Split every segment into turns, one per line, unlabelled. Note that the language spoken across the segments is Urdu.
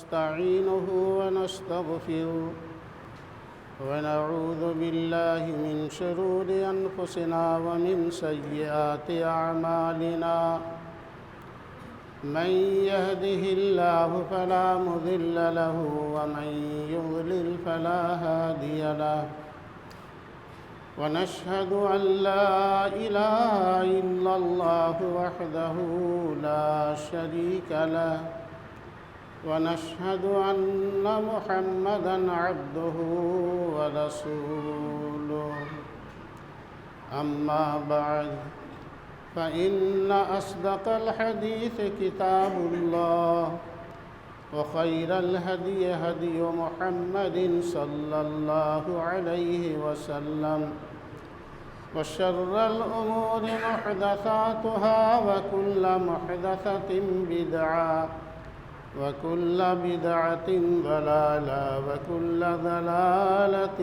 ونستعينه ونستغفره ونعوذ بالله من شرور أنفسنا ومن سيئات أعمالنا من يهده الله فلا مضل له ومن يضلل فلا هادي له ونشهد أن لا إله إلا الله وحده لا شريك له ونشهد أن محمدًا عبده ورسوله أما بعد فإن أصدق الحديث كتاب الله وخير الهدي هدي محمد صلى الله عليه وسلم وشر الأمور محدثاتها وكل محدثة بدعة وكل بدعة ضلالة وكل ضلالة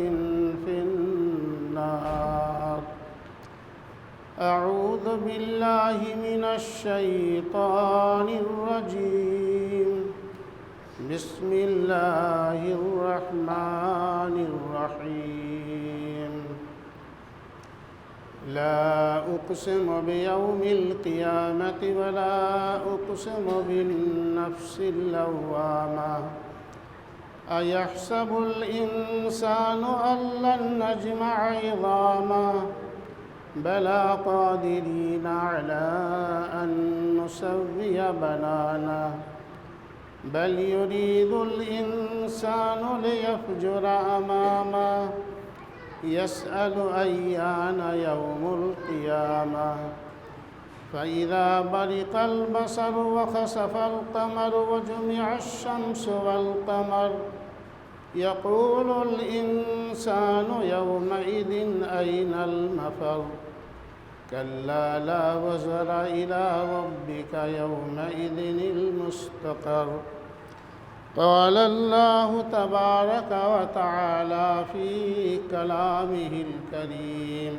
في النار. أعوذ بالله من الشيطان الرجيم. بسم الله الرحمن الرحيم. لا أقسم بيوم القيامة ولا أقسم بالنفس اللوامة أيحسب الإنسان أن لن نجمع عظامه بلى قادرين على أن نسوي بنانه بل يريد الإنسان ليفجر أمامه يسأل أيان يوم القيامة فإذا برق البصر وخسف القمر وجمع الشمس والقمر يقول الإنسان يومئذ أين المفر كلا لا وزر إلى ربك يومئذ المستقر. قال الله تبارك وتعالى في كلامه الكريم.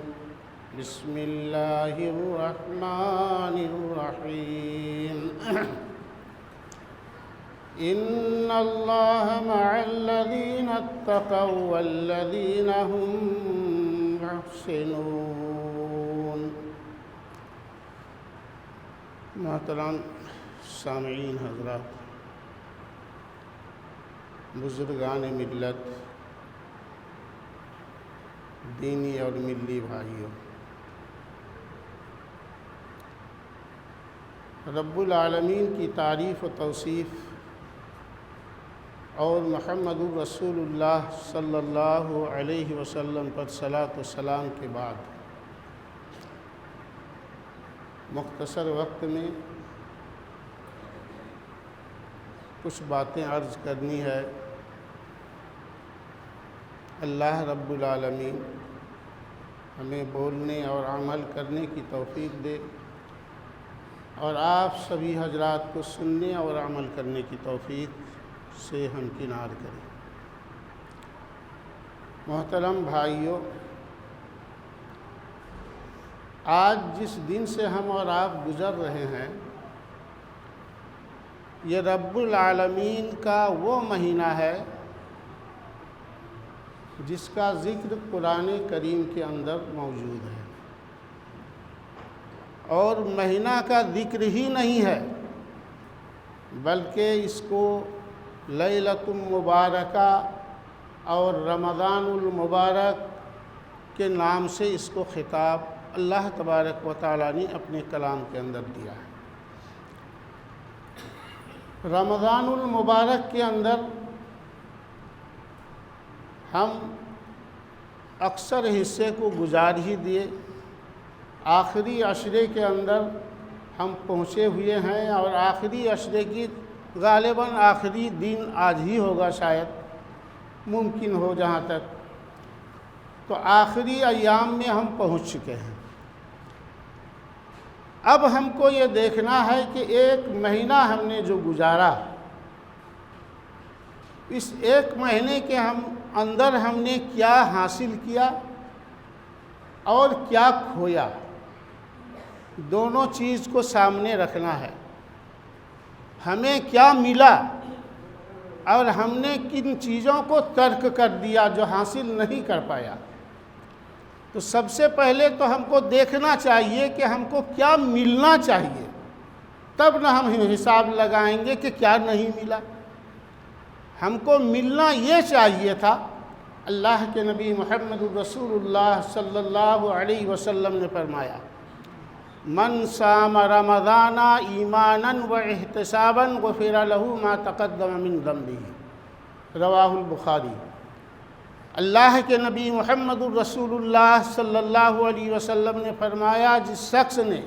بسم الله الرحمن الرحيم. إن الله مع الذين اتقوا والذين هم محسنون. محترم سامعین حضرات، بزرگان ملت، دینی اور ملی بھائیوں، رب العالمین کی تعریف و توصیف اور محمد الرسول اللہ صلی اللہ علیہ وسلم پر صلاۃ و سلام کے بعد مختصر وقت میں کچھ باتیں عرض کرنی ہے. اللہ رب العالمین ہمیں بولنے اور عمل کرنے کی توفیق دے اور آپ سبھی حضرات کو سننے اور عمل کرنے کی توفیق سے ہمکنار کریں. محترم بھائیوں، آج جس دن سے ہم اور آپ گزر رہے ہیں، یہ رب العالمین کا وہ مہینہ ہے جس کا ذکر قرآن کریم کے اندر موجود ہے، اور مہینہ کا ذکر ہی نہیں ہے بلکہ اس کو لیلۃ المبارکہ اور رمضان المبارک کے نام سے اس کو خطاب اللہ تبارک و تعالیٰ نے اپنے کلام کے اندر دیا ہے. رمضان المبارک کے اندر ہم اکثر حصے کو گزار ہی دیے، آخری عشرے کے اندر ہم پہنچے ہوئے ہیں، اور آخری عشرے کی غالباً آخری دن آج ہی ہوگا، شاید ممکن ہو جہاں تک. تو آخری ایام میں ہم پہنچ چکے ہیں. اب ہم کو یہ دیکھنا ہے کہ ایک مہینہ ہم نے جو گزارا، اس ایک مہینے کے اندر ہم نے کیا حاصل کیا اور کیا کھویا، دونوں چیز کو سامنے رکھنا ہے. ہمیں کیا ملا اور ہم نے کن چیزوں کو ترک کر دیا جو حاصل نہیں کر پایا۔ تو سب سے پہلے تو ہم کو دیکھنا چاہیے کہ ہم کو کیا ملنا چاہیے، تب نہ ہم حساب لگائیں گے کہ کیا نہیں ملا۔ ہم کو ملنا یہ چاہیے تھا۔ اللہ کے نبی محمد الرسول اللہ صلی اللہ علیہ وسلم نے فرمایا، من صام رمضان ایمانا و احتسابا غفر له ما تقدم من ذنبه، رواہ البخاری۔ اللہ کے نبی محمد الرسول اللہ صلی اللہ علیہ وسلم نے فرمایا، جس شخص نے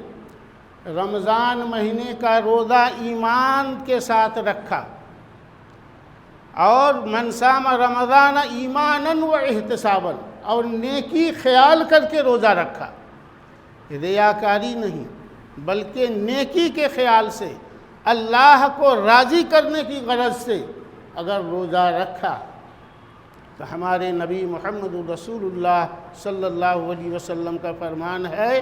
رمضان مہینے کا روزہ ایمان کے ساتھ رکھا، اور من صام رمضان ایمانا و احتسابا، اور نیکی خیال کر کے روزہ رکھا، ریاکاری نہیں بلکہ نیکی کے خیال سے، اللہ کو راضی کرنے کی غرض سے اگر روزہ رکھا، تو ہمارے نبی محمد رسول اللہ صلی اللہ علیہ وسلم کا فرمان ہے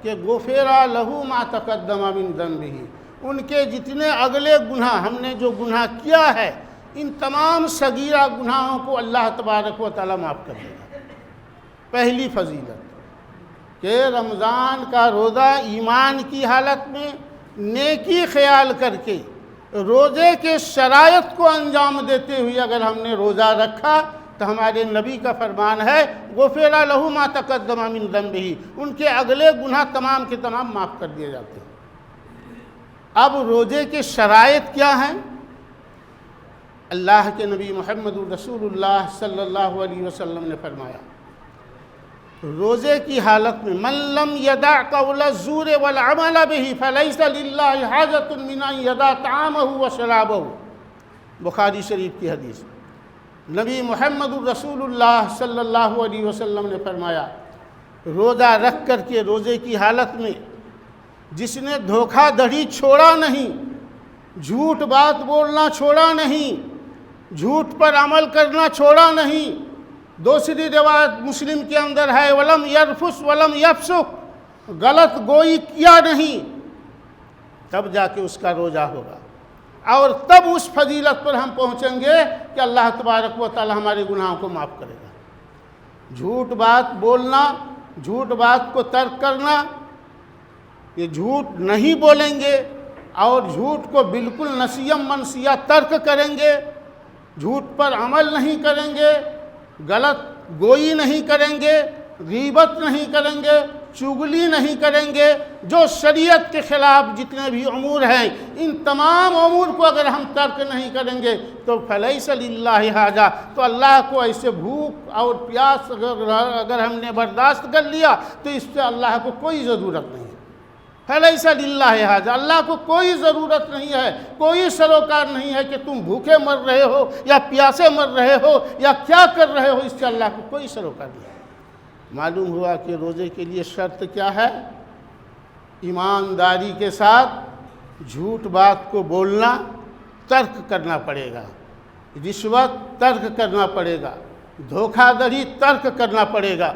کہ غفر لہ ما تقدم من ذنبہ، ان کے جتنے اگلے گناہ، ہم نے جو گناہ کیا ہے، ان تمام صغیرہ گناہوں کو اللہ تبارک و تعالی معاف کر دے گا۔ پہلی فضیلت کہ رمضان کا روزہ ایمان کی حالت میں نیکی خیال کر کے روزے کے شرائط کو انجام دیتے ہوئے اگر ہم نے روزہ رکھا، تو ہمارے نبی کا فرمان ہے غفر لہ ما تقدم من ذنبہ، ان کے اگلے گناہ تمام کے تمام معاف کر دیے جاتے ہیں۔ اب روزے کے شرائط کیا ہیں؟ اللہ کے نبی محمد رسول اللہ صلی اللہ علیہ وسلم نے فرمایا، روزے کی حالت میں من لم یدع قول الزور والعمل به فلیس للہ حاجۃ من ان یدع طعامہ وشرابہ، بخاری شریف کی حدیث۔ نبی محمد رسول اللہ صلی اللہ علیہ وسلم نے فرمایا، روزہ رکھ کر کے روزے کی حالت میں جس نے دھوکہ دھڑی چھوڑا نہیں، جھوٹ بات بولنا چھوڑا نہیں، جھوٹ پر عمل کرنا چھوڑا نہیں، دوسری روایت مسلم کے اندر ہے ولم یرفس ولم یفسق، غلط گوئی کیا نہیں، تب جا کے اس کا روزہ ہوگا، اور تب اس فضیلت پر ہم پہنچیں گے کہ اللہ تبارک و تعالی ہمارے گناہوں کو معاف کرے گا۔ جھوٹ بات بولنا، جھوٹ بات کو ترک کرنا، یہ جھوٹ نہیں بولیں گے اور جھوٹ کو بالکل نسیم منسیہ ترک کریں گے، جھوٹ پر عمل نہیں کریں گے، غلط گوئی نہیں کریں گے، غیبت نہیں کریں گے، چغلی نہیں کریں گے، جو شریعت کے خلاف جتنے بھی امور ہیں، ان تمام امور کو اگر ہم ترک نہیں کریں گے تو فلیس للہ حاجہ، تو اللہ کو ایسے بھوک اور پیاس اگر ہم نے برداشت کر لیا تو اس سے اللہ کو کوئی ضرورت نہیں ہے۔ فلیس للہ حاجہ، اللہ کو کوئی ضرورت نہیں ہے، کوئی سروکار نہیں ہے کہ تم بھوکے مر رہے ہو یا پیاسے مر رہے ہو یا کیا کر رہے ہو، اس سے اللہ کو کوئی سروکار نہیں ہے۔ معلوم ہوا کہ روزے کے لیے شرط کیا ہے؟ ایمانداری کے ساتھ جھوٹ بات کو بولنا ترک کرنا پڑے گا، رشوت ترک کرنا پڑے گا، دھوکہ دہی ترک کرنا پڑے گا،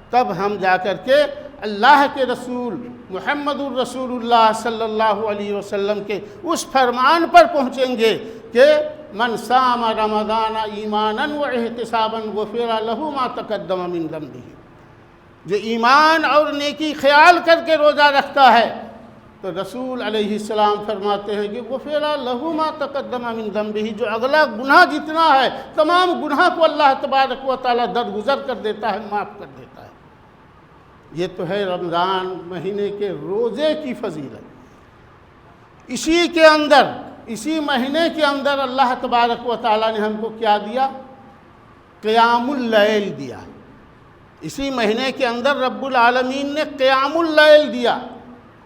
تب ہم جا کر کے اللہ کے رسول محمد الرسول اللہ صلی اللہ علیہ وسلم کے اس فرمان پر پہنچیں گے کہ من صام رمضان ایمانا و احتسابا غفر لہ ما تقدم من ذنبہ، جو ایمان اور نیکی خیال کر کے روزہ رکھتا ہے تو رسول علیہ السلام فرماتے ہیں کہ غفر لہ ما تقدم من ذنبہ، جو اگلا گناہ جتنا ہے تمام گناہ کو اللہ تبارک و تعالی درگزر کر دیتا ہے، معاف کر دیتا ہے۔ یہ تو ہے رمضان مہینے کے روزے کی فضیلت۔ اسی مہینے کے اندر اللہ تبارک و تعالی نے ہم کو کیا دیا؟ قیام اللیل دیا۔ اسی مہینے کے اندر رب العالمین نے قیام اللیل دیا،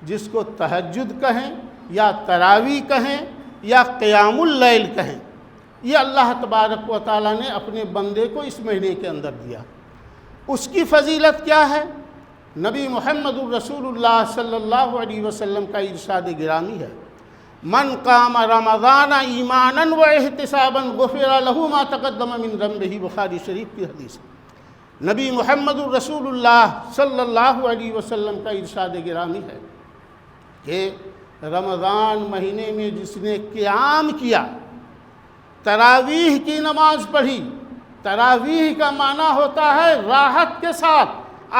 جس کو تہجد کہیں یا تراویح کہیں یا قیام اللیل کہیں، یہ اللہ تبارک و تعالی نے اپنے بندے کو اس مہینے کے اندر دیا۔ اس کی فضیلت کیا ہے؟ نبی محمد الرسول اللہ صلی اللہ علیہ وسلم کا ارشاد گرامی ہے، من قام رمضان ایمانا و احتسابا غفر لہ ما تقدم من ذنبہ، بخاری شریف کی حدیث۔ نبی محمد الرسول اللہ صلی اللہ علیہ وسلم کا ارشاد گرامی ہے کہ رمضان مہینے میں جس نے قیام کیا، تراویح کی نماز پڑھی۔ تراویح کا معنی ہوتا ہے راحت کے ساتھ،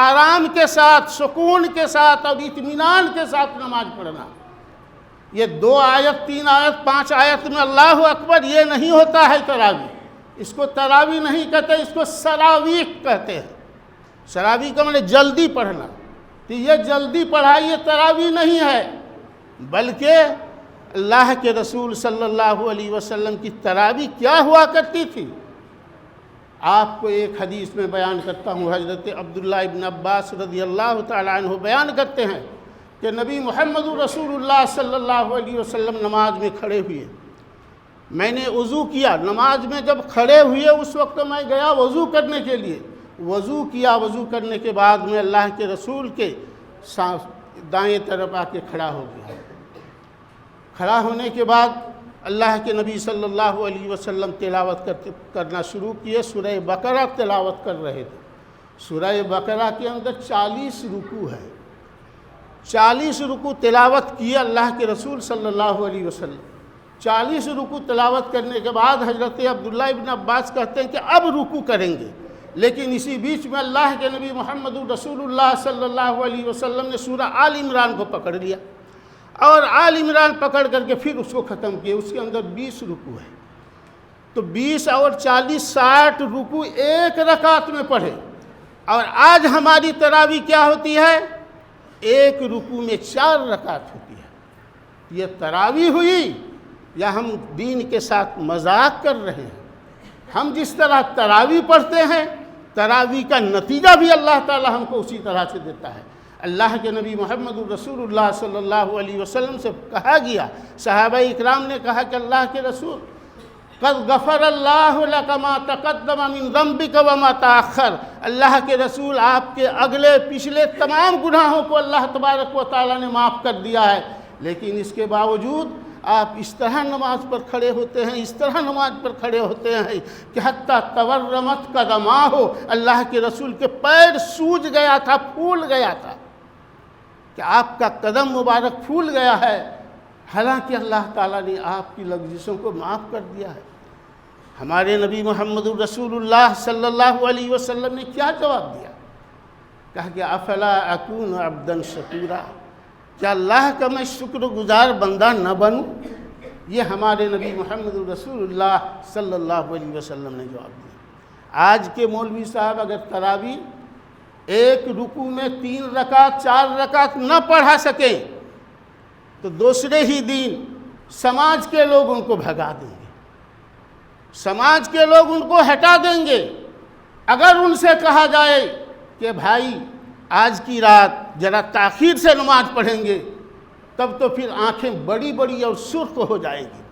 آرام کے ساتھ، سکون کے ساتھ اور اطمینان کے ساتھ نماز پڑھنا۔ یہ 2 آیت 3 آیت 5 آیت میں اللہ اکبر یہ نہیں ہوتا ہے تراویح۔ اس کو تراویح نہیں کہتے، اس کو سراویح کہتے ہیں۔ سراویح کا معنی جلدی پڑھنا، تو یہ جلدی پڑھائی یہ تراویح نہیں ہے، بلکہ اللہ کے رسول صلی اللہ علیہ وسلم کی تراویح کیا ہوا کرتی تھی۔ آپ کو ایک حدیث میں بیان کرتا ہوں، حضرت عبداللہ ابن عباس رضی اللہ تعالیٰ عنہ بیان کرتے ہیں کہ نبی محمد رسول اللہ صلی اللہ علیہ وسلم نماز میں کھڑے ہوئے، میں نے وضو کیا۔ نماز میں جب کھڑے ہوئے اس وقت میں گیا وضو کرنے کے لیے، وضو کیا، وضو کرنے کے بعد میں اللہ کے رسول کے دائیں طرف آ کے کھڑا ہو گیا۔ کھڑا ہونے کے بعد اللہ کے نبی صلی اللہ علیہ وسلم تلاوت کرنا شروع کیے۔ سورہ بقرہ تلاوت کر رہے تھے۔ سورہ بقرہ کے اندر 40 رکوع ہے، 40 رکوع تلاوت کیے اللہ کے رسول صلی اللہ علیہ وسلم۔ 40 رکوع تلاوت کرنے کے بعد حضرت عبداللہ ابن عباس کہتے ہیں کہ اب رکوع کریں گے، لیکن اسی بیچ میں اللہ کے نبی محمد رسول اللہ صلی اللہ علیہ وسلم نے سورہ آل عمران کو پکڑ لیا، اور آل عمران پکڑ کر کے پھر اس کو ختم کیا۔ اس کے اندر 20 رکوع ہے، تو 20 اور 40 60 رکوع ایک رکعت میں پڑھے۔ اور آج ہماری تراویح کیا ہوتی ہے؟ ایک رکوع میں 4 رکعت ہوتی ہے۔ یہ تراویح ہوئی یا ہم دین کے ساتھ مذاق کر رہے ہیں؟ ہم جس طرح تراویح پڑھتے ہیں، تراویح کا نتیجہ بھی اللہ تعالی ہم کو اسی طرح سے دیتا ہے۔ اللہ کے نبی محمد رسول اللہ صلی اللہ علیہ وسلم سے کہا گیا، صحابہ اکرام نے کہا کہ اللہ کے رسول قد غفر اللہ لک ما تقدم من ذنبک وما تاخر، اللہ کے رسول آپ کے اگلے پچھلے تمام گناہوں کو اللہ تبارک و تعالیٰ نے معاف کر دیا ہے، لیکن اس کے باوجود آپ اس طرح نماز پر کھڑے ہوتے ہیں، اس طرح نماز پر کھڑے ہوتے ہیں کہ حتیٰ تورمت قدماہ، اللہ کے رسول کے پیر سوج گیا تھا، پھول گیا تھا، کہ آپ کا قدم مبارک پھول گیا ہے، حالانکہ اللہ تعالیٰ نے آپ کی لغزشوں کو معاف کر دیا ہے۔ ہمارے نبی محمد رسول اللہ صلی اللہ علیہ وسلم نے کیا جواب دیا؟ کہا کہ افلا اکون عبدا شکورا، کیا اللہ کا میں شکر گزار بندہ نہ بنوں؟ یہ ہمارے نبی محمد رسول اللہ صلی اللہ علیہ وسلم نے جواب دیا۔ آج کے مولوی صاحب اگر تراویح ایک رکوع میں 3 رکعت 4 رکعت نہ پڑھا سکیں تو دوسرے ہی دن سماج کے لوگ ان کو بھگا دیں گے، سماج کے لوگ ان کو ہٹا دیں گے۔ اگر ان سے کہا جائے کہ بھائی آج کی رات ذرا تاخیر سے نماز پڑھیں گے، تب تو پھر آنکھیں بڑی بڑی اور سرخ ہو جائے گی،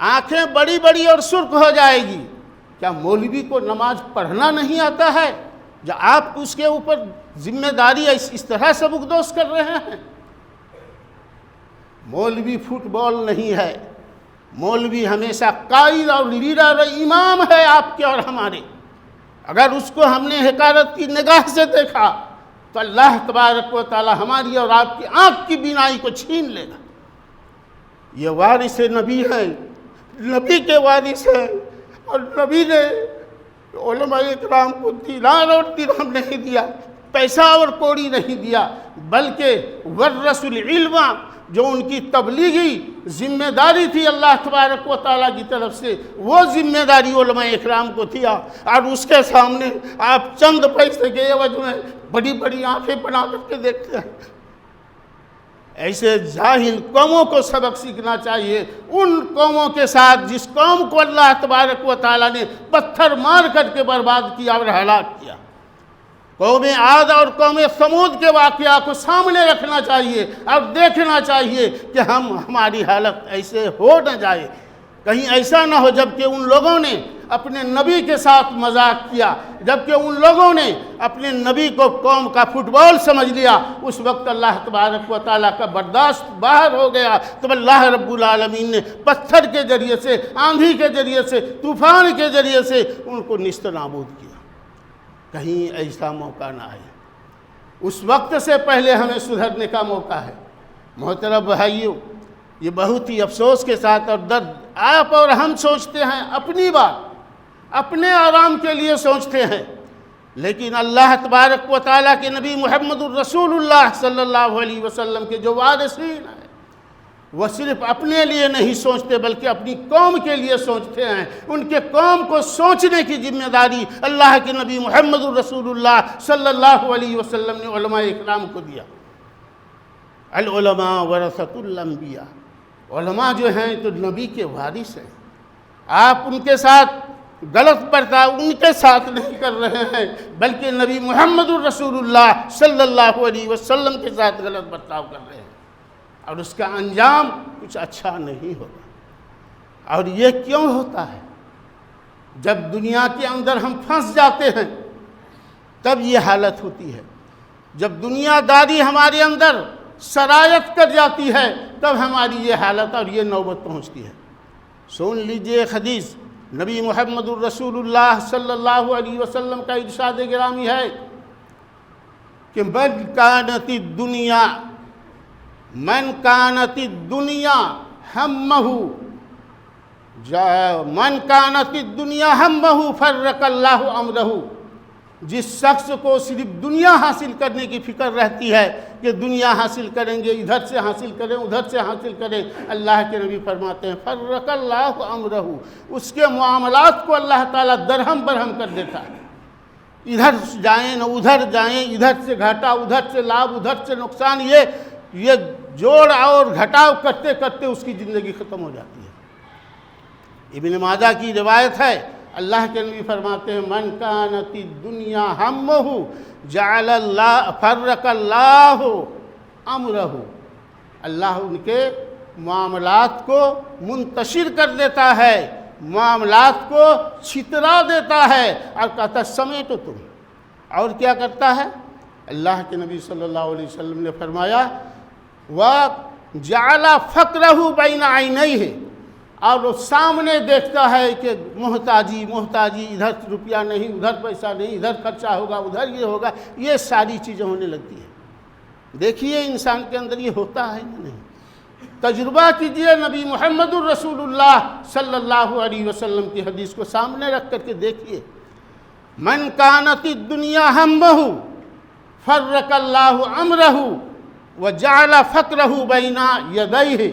آنکھیں بڑی بڑی اور سرخ ہو جائے گی۔ کیا مولوی کو نماز پڑھنا نہیں آتا ہے جو آپ اس کے اوپر ذمہ داری اس طرح سے بغدوس کر رہے ہیں؟ مولوی فٹ بال نہیں ہے، مولوی ہمیشہ قائد اور لیڈر اور امام ہے آپ کے اور ہمارے۔ اگر اس کو ہم نے حقارت کی نگاہ سے دیکھا تو اللہ تبارک و تعالی ہماری اور آپ کی آنکھ کی بینائی کو چھین لے گا۔ یہ وارث نبی ہیں، نبی کے وارث ہیں، اور نبی نے علماء اکرام کو دینار اور درہم نہیں دیا، پیسہ اور کوڑی نہیں دیا، بلکہ ورث العلم، جو ان کی تبلیغی ذمہ داری تھی اللہ تبارک و تعالیٰ کی طرف سے، وہ ذمہ داری علماء اکرام کو تھی، اور اس کے سامنے آپ چند پیسے کے عوض میں بڑی بڑی آنکھیں بنا کر کے دیکھتے ہیں۔ ایسے جاہل قوموں کو سبق سیکھنا چاہیے، ان قوموں کے ساتھ جس قوم کو اللہ تبارک و تعالیٰ نے پتھر مار کر کے برباد کیا اور ہلاک کیا۔ قوم عاد اور قوم ثمود کے واقعہ کو سامنے رکھنا چاہیے اور دیکھنا چاہیے کہ ہماری حالت ایسے ہو نہ جائے، کہیں ایسا نہ ہو جبکہ ان لوگوں نے اپنے نبی کے ساتھ مذاق کیا، جبکہ ان لوگوں نے اپنے نبی کو قوم کا فٹ بال سمجھ لیا، اس وقت اللہ تبارک و تعالیٰ کا برداشت باہر ہو گیا، تو اللہ رب العالمین نے پتھر کے ذریعے سے، آندھی کے ذریعے سے، طوفان کے ذریعے سے ان کو نیست نابود کیا۔ کہیں ایسا موقع نہ آئے، اس وقت سے پہلے ہمیں سدھرنے کا موقع ہے۔ محترم بھائیوں، یہ بہت ہی افسوس کے ساتھ اور درد آپ اور ہم سوچتے ہیں اپنی بات، اپنے آرام کے لیے سوچتے ہیں، لیکن اللہ تبارک و تعالیٰ کے نبی محمد الرسول اللہ صلی اللہ علیہ وسلم کے جو وارثین ہیں وہ صرف اپنے لیے نہیں سوچتے بلکہ اپنی قوم کے لیے سوچتے ہیں۔ ان کے قوم کو سوچنے کی ذمہ داری اللہ کے نبی محمد الرسول اللہ صلی اللہ علیہ وسلم نے علماء اکرام کو دیا۔ العلماء ورثۃ الانبیاء، علماء جو ہیں تو نبی کے وارث ہیں۔ آپ ان کے ساتھ غلط برتاؤ ان کے ساتھ نہیں کر رہے ہیں بلکہ نبی محمد الرسول اللہ صلی اللہ علیہ وسلم کے ساتھ غلط برتاؤ کر رہے ہیں، اور اس کا انجام کچھ اچھا نہیں ہوگا۔ اور یہ کیوں ہوتا ہے؟ جب دنیا کے اندر ہم پھنس جاتے ہیں تب یہ حالت ہوتی ہے، جب دنیا داری ہمارے اندر سرایت کر جاتی ہے تب ہماری یہ حالت اور یہ نوبت پہنچتی ہے۔ سن لیجئے ایک حدیث، نبی محمد الرسول اللہ صلی اللہ علیہ وسلم کا ارشاد گرامی ہے کہ من کانت الدنیا ہمہ فرق اللہ امرہ، جس شخص کو صرف دنیا حاصل کرنے کی فکر رہتی ہے کہ دنیا حاصل کریں گے، ادھر سے حاصل کریں ادھر سے حاصل کریں، اللہ کے نبی فرماتے ہیں فرق اللہ امرہ، اس کے معاملات کو اللہ تعالیٰ درہم برہم کر دیتا ہے۔ ادھر جائیں نہ ادھر جائیں، ادھر سے گھاٹا ادھر سے لابھ ادھر سے نقصان، یہ جوڑ اور گھٹاؤ کرتے کرتے اس کی زندگی ختم ہو جاتی ہے۔ ابن ماجہ کی روایت ہے، اللہ کے نبی فرماتے ہیں من کانت الدنیا ہمہ جعل اللہ فرق اللہ امرہ، اللہ ان کے معاملات کو منتشر کر دیتا ہے، معاملات کو چھترا دیتا ہے اور کہتا ہے سمیٹو تم۔ اور کیا کرتا ہے؟ اللہ کے نبی صلی اللہ علیہ وسلم نے فرمایا وَجَعَلَ فَقْرَهُ بَيْنَ عَيْنَيْهِ، اور وہ سامنے دیکھتا ہے کہ محتاجی ادھر روپیہ نہیں ادھر پیسہ نہیں، ادھر خرچہ ہوگا ادھر یہ ہوگا، یہ ساری چیزیں ہونے لگتی ہیں۔ دیکھیے انسان کے اندر یہ ہوتا ہے یا نہیں؟ تجربہ کیجئے، نبی محمد الرسول اللہ صلی اللہ علیہ وسلم کی حدیث کو سامنے رکھ کر کے دیکھیے، من کانت الدنیا ہمہ فرق اللہ امرہ وجعل فقرہ بین یدیہ،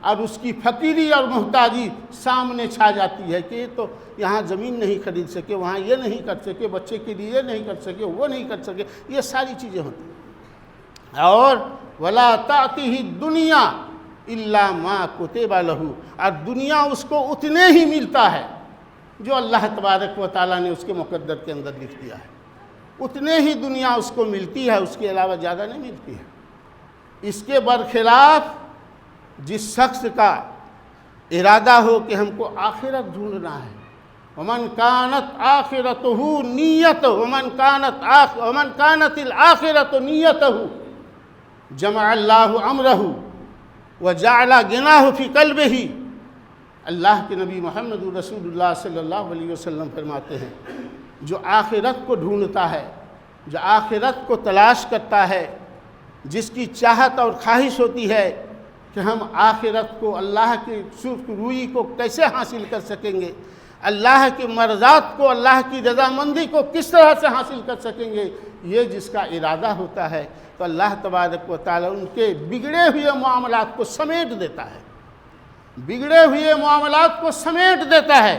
اور اس کی فقیری اور محتاجی سامنے چھا جاتی ہے کہ یہ تو یہاں زمین نہیں خرید سکے، وہاں یہ نہیں کر سکے، بچے کے لیے یہ نہیں کر سکے، وہ نہیں کر سکے، یہ ساری چیزیں ہوتی ہیں۔ اور وَلَا تَعْتِهِ الدُّنْيَا إِلَّا مَا كُتِبَ لَهُ، اور دنیا اس کو اتنے ہی ملتا ہے جو اللہ تبارک و تعالیٰ نے اس کے مقدر کے اندر لکھ دیا ہے، اتنے ہی دنیا اس کو ملتی ہے، اس کے علاوہ زیادہ نہیں ملتی ہے۔ اس کے برخلاف جس شخص کا ارادہ ہو کہ ہم کو آخرت ڈھونڈنا ہے، ومن کانت آخرتہ نیتہ ومن کانت الآخرۃ نیتہ جمع اللہ امرہ وجعل غناہ فی قلبہ، اللہ کے نبی محمد رسول اللہ صلی اللہ علیہ وسلم فرماتے ہیں جو آخرت کو ڈھونڈتا ہے، جو آخرت کو تلاش کرتا ہے، جس کی چاہت اور خواہش ہوتی ہے کہ ہم آخرت کو، اللہ کی سرخ روئی کو کیسے حاصل کر سکیں گے، اللہ کی مرضات کو، اللہ کی رضامندی کو کس طرح سے حاصل کر سکیں گے، یہ جس کا ارادہ ہوتا ہے تو اللہ تبارک و تعالیٰ ان کے بگڑے ہوئے معاملات کو سمیٹ دیتا ہے، بگڑے ہوئے معاملات کو سمیٹ دیتا ہے،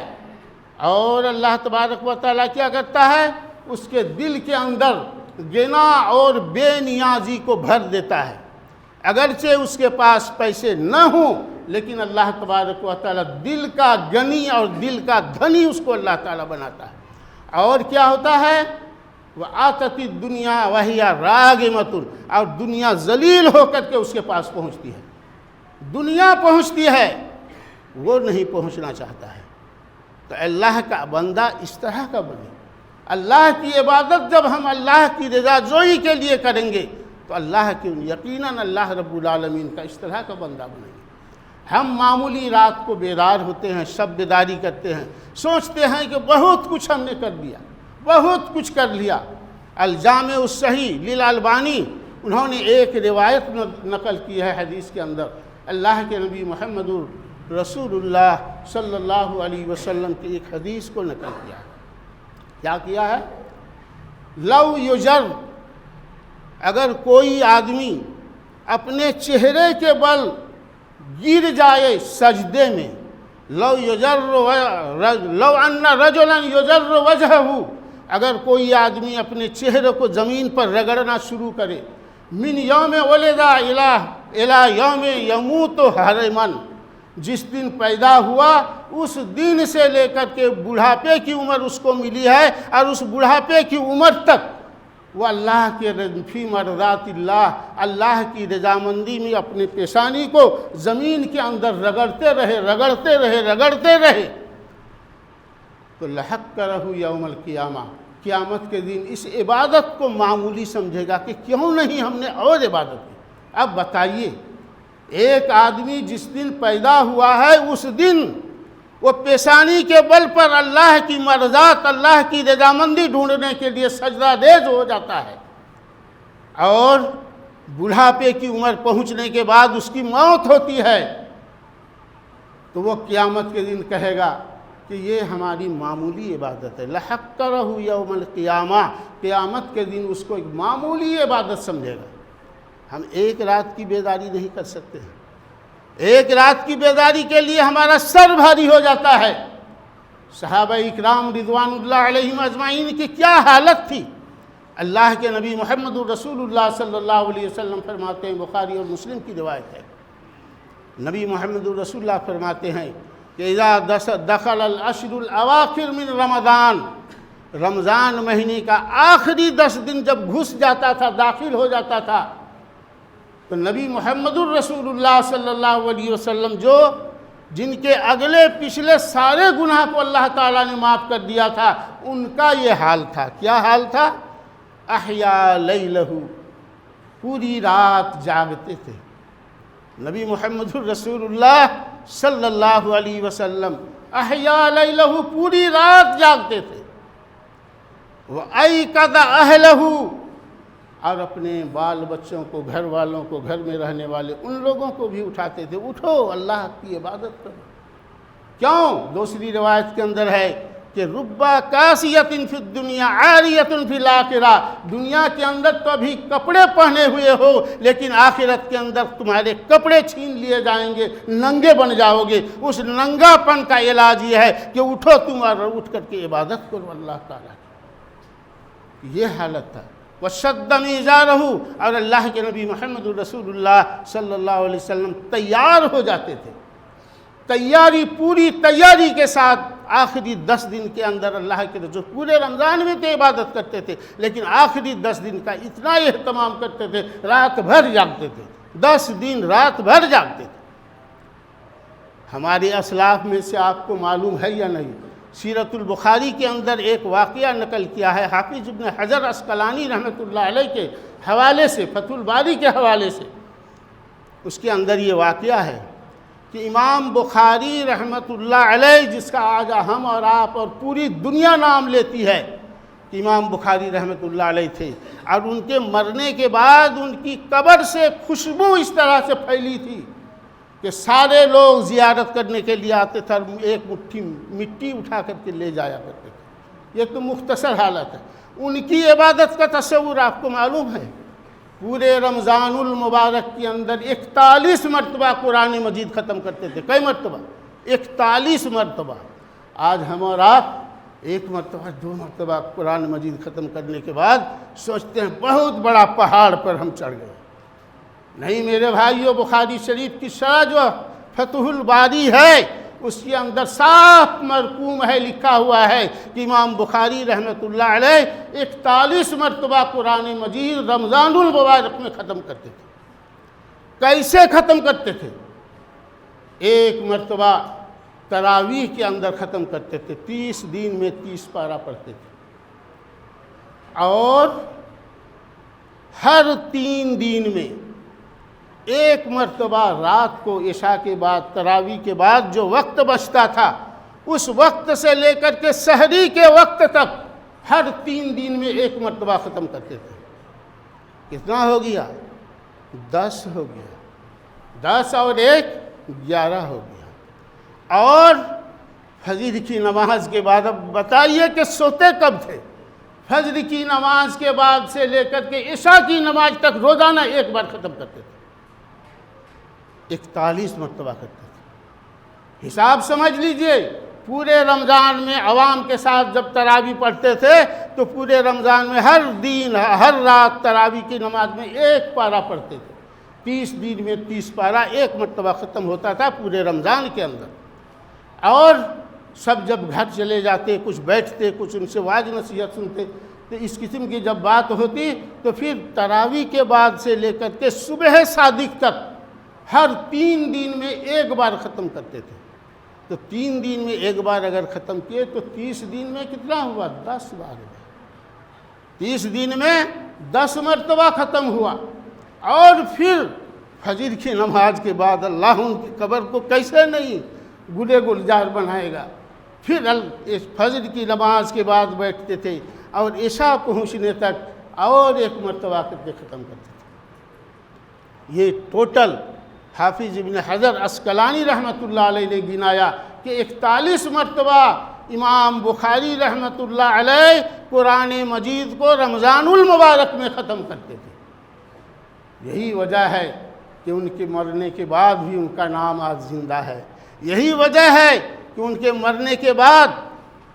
اور اللہ تبارک و تعالیٰ کیا کرتا ہے؟ اس کے دل کے اندر غنا اور بے نیازی کو بھر دیتا ہے۔ اگرچہ اس کے پاس پیسے نہ ہوں لیکن اللہ تبارک و تعالیٰ دل کا غنی اور دل کا دھنی اس کو اللہ تعالیٰ بناتا ہے۔ اور کیا ہوتا ہے؟ وَآتَتِ الدُّنْيَا وَهِيَ رَاغِمَةٌ، اور دنیا ذلیل ہو کر کے اس کے پاس پہنچتی ہے، دنیا پہنچتی ہے، وہ نہیں پہنچنا چاہتا ہے۔ تو اللہ کا بندہ اس طرح کا بنے، اللہ کی عبادت جب ہم اللہ کی رضا جوئی کے لیے کریں گے تو اللہ کی یقیناً اللہ رب العالمین کا اس طرح کا بندہ بنیں گے۔ ہم معمولی رات کو بیدار ہوتے ہیں، شب بیداری کرتے ہیں، سوچتے ہیں کہ بہت کچھ ہم نے کر لیا، بہت کچھ کر لیا۔ الجامع الصحیح للالبانی انہوں نے ایک روایت نقل کی ہے حدیث کے اندر، اللہ کے نبی محمد رسول اللہ صلی اللہ علیہ وسلم کی ایک حدیث کو نقل کیا ہے۔ کیا کیا ہے؟ لو یجر، اگر کوئی آدمی اپنے چہرے کے بل گر جائے سجدے میں، لو ان رجلا یجر وجہہ، اگر کوئی آدمی اپنے چہرے کو زمین پر رگڑنا شروع کرے، من یوم ولدا الی یوم یموت حرمن، جس دن پیدا ہوا اس دن سے لے کر کے بڑھاپے کی عمر اس کو ملی ہے، اور اس بڑھاپے کی عمر تک وہ اللہ کے فی مرضات اللہ، اللہ کی رضامندی میں اپنے پیشانی کو زمین کے اندر رگڑتے رہے تو لحقرہ یوم القیامہ، قیامت کے دن اس عبادت کو معمولی سمجھے گا کہ کیوں نہیں ہم نے اور عبادت کی۔ اب بتائیے، ایک آدمی جس دن پیدا ہوا ہے اس دن وہ پیشانی کے بل پر اللہ کی مرضات، اللہ کی رضامندی ڈھونڈنے کے لیے سجدہ ریز ہو جاتا ہے، اور بڑھاپے کی عمر پہنچنے کے بعد اس کی موت ہوتی ہے، تو وہ قیامت کے دن کہے گا کہ یہ ہماری معمولی عبادت ہے۔ لحقرہ یوم القیامہ، قیامت کے دن اس کو ایک معمولی عبادت سمجھے گا۔ ہم ایک رات کی بیداری نہیں کر سکتے ہیں، ایک رات کی بیداری کے لیے ہمارا سر بھاری ہو جاتا ہے۔ صحابہ اکرام رضوان اللہ علیہم اجمعین کی کیا حالت تھی۔ اللہ کے نبی محمد رسول اللہ صلی اللہ علیہ وسلم فرماتے ہیں، بخاری اور مسلم کی روایت ہے، نبی محمد رسول اللہ فرماتے ہیں کہ اذا دخل العشر الاواخر من رمضان، رمضان مہینے کا آخری 10 دن جب گھس جاتا تھا، داخل ہو جاتا تھا، تو نبی محمد الرسول اللہ صلی اللہ علیہ وسلم جن کے اگلے پچھلے سارے گناہ کو اللہ تعالیٰ نے معاف کر دیا تھا، ان کا یہ حال تھا۔ کیا حال تھا؟ احیا لیلہ، پوری رات جاگتے تھے۔ نبی محمد الرسول اللہ صلی اللہ علیہ وسلم احیا لیلہ، پوری رات جاگتے تھے۔ وَأَيْقَظَ أَهْلَهُ، اور اپنے بال بچوں کو، گھر والوں کو، گھر میں رہنے والے ان لوگوں کو بھی اٹھاتے تھے، اٹھو اللہ کی عبادت کرو۔ کیوں؟ دوسری روایت کے اندر ہے کہ ربا کاسیۃ فی الدنیا عاریۃ فی الآخرہ، دنیا کے اندر تو ابھی کپڑے پہنے ہوئے ہو، لیکن آخرت کے اندر تمہارے کپڑے چھین لیے جائیں گے، ننگے بن جاؤ گے۔ اس ننگا پن کا علاج یہ ہے کہ اٹھو تم اور اٹھ کر کے عبادت کرو اللہ تعالیٰ کی۔ یہ حالت تھا۔ وَشَدَّ مِيزَارَهُ، اور اللہ کے نبی محمد رسول اللہ صلی اللہ علیہ وسلم تیار ہو جاتے تھے، پوری تیاری کے ساتھ آخری 10 دن کے اندر اللہ کے رسول پورے رمضان میں تو عبادت کرتے تھے، لیکن آخری 10 دن کا اتنا اہتمام کرتے تھے، رات بھر جاگتے تھے، 10 دن رات بھر جاگتے تھے۔ ہمارے اسلاف میں سے آپ کو معلوم ہے یا نہیں، سیرت البخاری کے اندر ایک واقعہ نقل کیا ہے حافظ ابن حجر عسقلانی رحمۃ اللہ علیہ کے حوالے سے، فتح الباری کے حوالے سے۔ اس کے اندر یہ واقعہ ہے کہ امام بخاری رحمۃ اللہ علیہ، جس کا آج ہم اور آپ اور پوری دنیا نام لیتی ہے کہ امام بخاری رحمۃ اللہ علیہ تھے، اور ان کے مرنے کے بعد ان کی قبر سے خوشبو اس طرح سے پھیلی تھی کہ سارے لوگ زیارت کرنے کے لیے آتے تھے اور ایک مٹھی مٹی اٹھا کر کے لے جایا کرتے تھے۔ یہ تو مختصر حالت ہے۔ ان کی عبادت کا تصور آپ کو معلوم ہے، پورے رمضان المبارک کے اندر 41 مرتبہ قرآن مجید ختم کرتے تھے۔ کئی مرتبہ؟ 41 مرتبہ۔ آج ہم اور آپ 1 مرتبہ 2 مرتبہ قرآن مجید ختم کرنے کے بعد سوچتے ہیں بہت بڑا پہاڑ پر ہم چڑھ گئے۔ نہیں میرے بھائیو، بخاری شریف کی شرح جو فتح الباری ہے اس کے اندر صاف مرقوم ہے، لکھا ہوا ہے کہ امام بخاری رحمۃ اللہ علیہ 41 مرتبہ قرآن مجید رمضان المبارک میں ختم کرتے تھے۔ کیسے ختم کرتے تھے؟ 1 مرتبہ تراویح کے اندر ختم کرتے تھے، 30 دن میں 30 پارہ پڑھتے تھے، اور ہر 3 دن میں 1 مرتبہ رات کو عشاء کے بعد، تراویح کے بعد جو وقت بچتا تھا، اس وقت سے لے کر کے سحری کے وقت تک ہر 3 دن میں 1 مرتبہ ختم کرتے تھے۔ کتنا ہو گیا؟ 10 ہو گیا۔ 10 اور 1 11 ہو گیا۔ اور فجر کی نماز کے بعد اب بتائیے کہ سوتے کب تھے؟ فجر کی نماز کے بعد سے لے کر کے عشاء کی نماز تک روزانہ ایک بار ختم کرتے تھے، 41 مرتبہ کرتے تھے۔ حساب سمجھ لیجئے، پورے رمضان میں عوام کے ساتھ جب تراویح پڑھتے تھے تو پورے رمضان میں ہر دن ہر رات تراویح کی نماز میں 1 پارہ پڑھتے تھے۔ 30 دن میں 30 پارہ 1 مرتبہ ختم ہوتا تھا پورے رمضان کے اندر۔ اور سب جب گھر چلے جاتے، کچھ بیٹھتے، کچھ ان سے واعظ نصیحت سنتے، تو اس قسم کی جب بات ہوتی تو پھر تراویح کے بعد سے لے کر کے صبح صادق تک ہر 3 دن میں 1 بار ختم کرتے تھے۔ تو 3 دن میں 1 بار اگر ختم کیے تو 30 دن میں کتنا ہوا؟ 10 بار ہوا۔ 30 دن میں 10 مرتبہ ختم ہوا۔ اور پھر فجر کی نماز کے بعد اللہ ان کی قبر کو کیسے نہیں گلے گلزار بنائے گا۔ پھر فجر کی نماز کے بعد بیٹھتے تھے اور عشاء پہنچنے تک اور 1 مرتبہ کر کے ختم کرتے تھے۔ یہ ٹوٹل حافظ ابن حجر عسقلانی رحمۃ اللہ علیہ نے گنایا کہ 41 مرتبہ امام بخاری رحمۃ اللہ علیہ قرآن مجید کو رمضان المبارک میں ختم کرتے تھے۔ یہی وجہ ہے کہ ان کے مرنے کے بعد بھی ان کا نام آج زندہ ہے۔ یہی وجہ ہے کہ ان کے مرنے کے بعد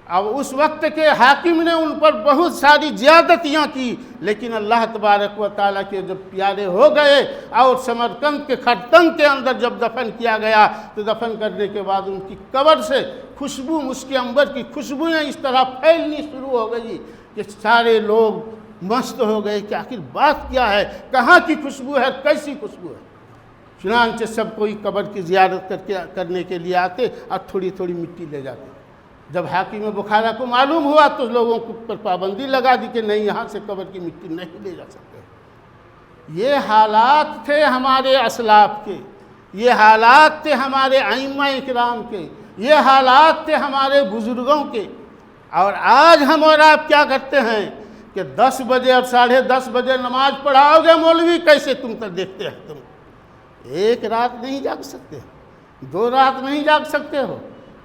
اب اس وقت کے حاکم نے ان پر بہت ساری زیادتیاں کی، لیکن اللہ تبارک و تعالیٰ کے جب پیارے ہو گئے اور سمرقند کے خرطنگ کے اندر جب دفن کیا گیا تو دفن کرنے کے بعد ان کی قبر سے خوشبو، مشک عنبر کی خوشبوئیں اس طرح پھیلنی شروع ہو گئی کہ سارے لوگ مست ہو گئے کہ آخر بات کیا ہے، کہاں کی خوشبو ہے، کیسی خوشبو ہے۔ چنانچہ سب کوئی قبر کی زیارت کرنے کے لیے آتے اور تھوڑی تھوڑی مٹی لے جاتے۔ جب حاکم بخارا کو معلوم ہوا تو لوگوں پر پابندی لگا دی کہ نہیں، یہاں سے قبر کی مٹی نہیں لے جا سکتے۔ یہ حالات تھے ہمارے اسلاف کے، یہ حالات تھے ہمارے ائمہ اکرام کے، یہ حالات تھے ہمارے بزرگوں کے۔ اور آج ہم اور آپ کیا کرتے ہیں کہ 10 بجے اور 10:30 بجے نماز پڑھاؤ گے مولوی، کیسے تم تک دیکھتے ہیں تم 1 رات نہیں جاگ سکتے، 2 رات نہیں جاگ سکتے ہو۔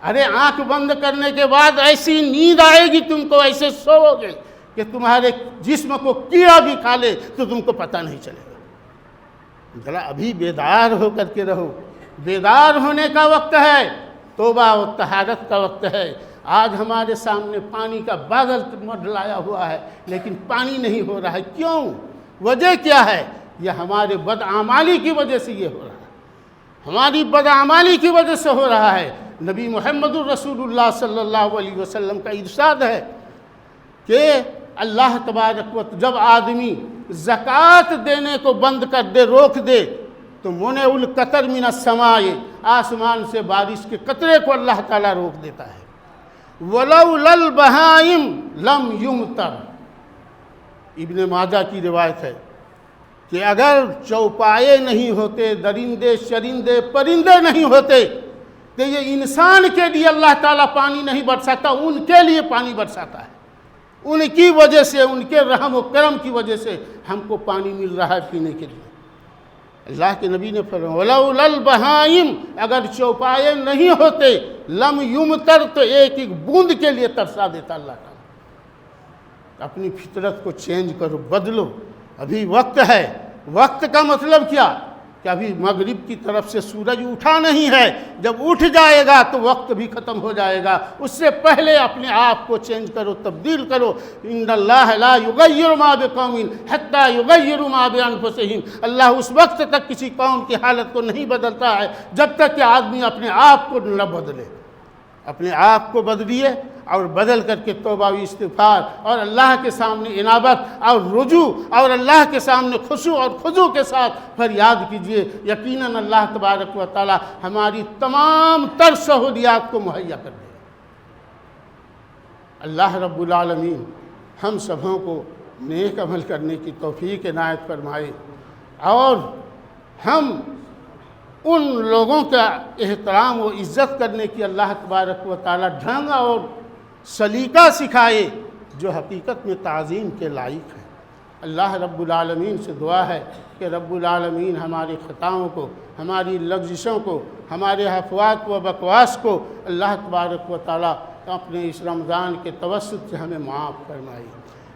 ارے آنکھ بند کرنے کے بعد ایسی نیند آئے گی تم کو، ایسے سوؤ گے کہ تمہارے جسم کو کیڑا بھی کھا لے تو تم کو پتہ نہیں چلے گا۔ ذرا ابھی بیدار ہو کر کے رہو، بیدار ہونے کا وقت ہے، توبہ و طہارت کا وقت ہے۔ آج ہمارے سامنے پانی کا بادل منڈلایا ہوا ہے لیکن پانی نہیں ہو رہا ہے۔ کیوں؟ وجہ کیا ہے؟ یہ ہمارے بدعمالی کی وجہ سے یہ ہو رہا ہے، ہماری بدعمالی کی وجہ سے ہو رہا ہے۔ نبی محمد الرسول اللہ صلی اللہ علیہ وسلم کا ارشاد ہے کہ اللہ تبارک و جب آدمی زکوٰۃ دینے کو بند کر دے، روک دے، تو منع القطر من السماء، آسمان سے بارش کے قطرے کو اللہ تعالیٰ روک دیتا ہے۔ وَلَوْلَا الْبَهَائِمُ لَمْ يُمْطَرْ، ابن ماجہ کی روایت ہے کہ اگر چوپائے نہیں ہوتے، درندے شرندے پرندے نہیں ہوتے تو یہ انسان کے لیے اللہ تعالیٰ پانی نہیں برساتا، ان کے لیے پانی برساتا ہے۔ ان کی وجہ سے، ان کے رحم و کرم کی وجہ سے ہم کو پانی مل رہا ہے پینے کے لیے۔ اللہ کے نبی نے فرمایا وَلَوْلَا الْبَهَائِمُ، اگر چوپائے نہیں ہوتے، لم یمطر، تو ایک ایک بوند کے لیے ترسا دیتا اللہ تعالیٰ۔ اپنی فطرت کو چینج کرو، بدلو، ابھی وقت ہے۔ وقت کا مطلب کیا؟ کہ ابھی مغرب کی طرف سے سورج اٹھا نہیں ہے، جب اٹھ جائے گا تو وقت بھی ختم ہو جائے گا۔ اس سے پہلے اپنے آپ کو چینج کرو، تبدیل کرو۔ ان اللہ لا یغیر ما بقوم حتی یغیروا ما بانفسہم، اللہ اس وقت تک کسی قوم کی حالت کو نہیں بدلتا ہے جب تک کہ آدمی اپنے آپ کو نہ بدلے۔ اپنے آپ کو بدلیے اور بدل کر کے توبہ و استغفار اور اللہ کے سامنے انابت اور رجوع اور اللہ کے سامنے خشوع اور خضوع کے ساتھ فریاد کیجئے۔ یقیناً اللہ تبارک و تعالی ہماری تمام تر سہولیات کو مہیا کر دے گا۔ اللہ رب العالمین ہم سبوں کو نیک عمل کرنے کی توفیق عنایت فرمائے، اور ہم ان لوگوں کا احترام و عزت کرنے کی اللہ تبارک و تعالی ڈھنگ اور سلیقہ سکھائے جو حقیقت میں تعظیم کے لائق ہیں۔ اللہ رب العالمین سے دعا ہے کہ رب العالمین ہماری خطاؤں کو، ہماری لغزشوں کو، ہمارے حفوات و بکواس کو اللہ تبارک و تعالیٰ اپنے اس رمضان کے توسط سے ہمیں معاف فرمائے۔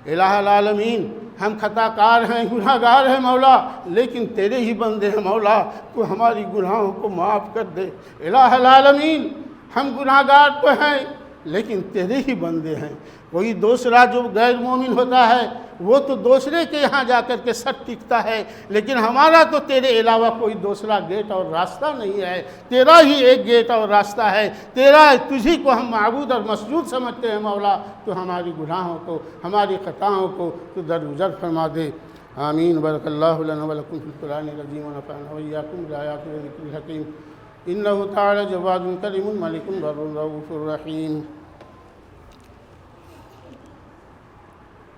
الہ العالمین، ہم خطا کار ہیں، گناہ گار ہیں مولا، لیکن تیرے ہی بندے ہیں مولا، تو ہماری گناہوں کو معاف کر دے۔ الہ العالمین، ہم گناہ گار تو ہیں لیکن تیرے ہی بندے ہیں۔ کوئی دوسرا جو غیر مومن ہوتا ہے وہ تو دوسرے کے یہاں جا کر کے سر ٹکتا ہے، لیکن ہمارا تو تیرے علاوہ کوئی دوسرا گیٹ اور راستہ نہیں ہے، تیرا ہی ایک گیٹ اور راستہ ہے، تجھی کو ہم معبود اور مسجود سمجھتے ہیں مولا، تو ہماری گناہوں کو، ہماری خطاؤں کو تو درگزر فرما دے۔ آمین۔ بارک اللہ لنا ولکم فی القرآن العظیم ونفعنا وإیاکم بالآیات والذکر الحکیم۔ انہ تعالی جواد کریم ملک بر رؤوف رحیم۔